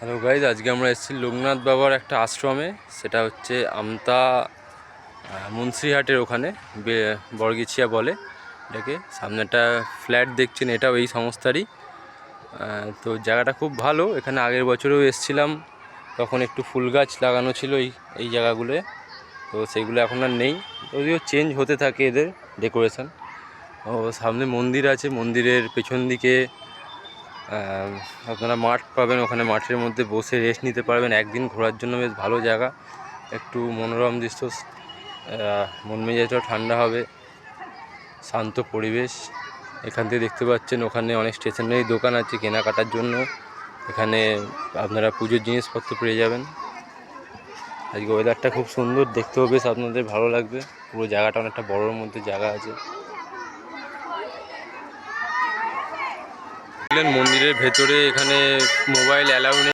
Hello guys, আজকে আমরা এসেছি লোকনাথ বাবার একটা আশ্রমে। সেটা হচ্ছে আমতা মুন্সিরহাটের ওখানে, বরগেছিয়া বলে এটাকে। সামনে একটা ফ্ল্যাট দেখছেন, এটাও এই সংস্থারই। তো জায়গাটা খুব ভালো। এখানে আগের বছরেও এসেছিলাম, তখন একটু ফুল গাছ লাগানো ছিল এই জায়গাগুলোয়। তো সেইগুলো এখন আর নেই, যদিও চেঞ্জ হতে থাকে এদের ডেকোরেশন। ও সামনে মন্দির আছে, মন্দিরের পেছন দিকে আপনারা মাঠ পাবেন। ওখানে মাঠের মধ্যে বসে রেস্ট নিতে পারবেন। একদিন ঘোরার জন্য বেশ ভালো জায়গা, একটু মনোরম দৃশ্য, মন মেজাজটাও ঠান্ডা হবে, শান্ত পরিবেশ। এখান থেকে দেখতে পাচ্ছেন ওখানে অনেক স্টেশনারি দোকান আছে কেনাকাটার জন্য। এখানে আপনারা পুজোর জিনিসপত্র পেয়ে যাবেন। আজকে ওয়েদারটা খুব সুন্দর, দেখতেও বেশ আপনাদের ভালো লাগবে। পুরো জায়গাটা অনেকটা বড়োর মধ্যে জায়গা আছে। মন্দিরের ভেতরে এখানে মোবাইল অ্যালাউ নেই।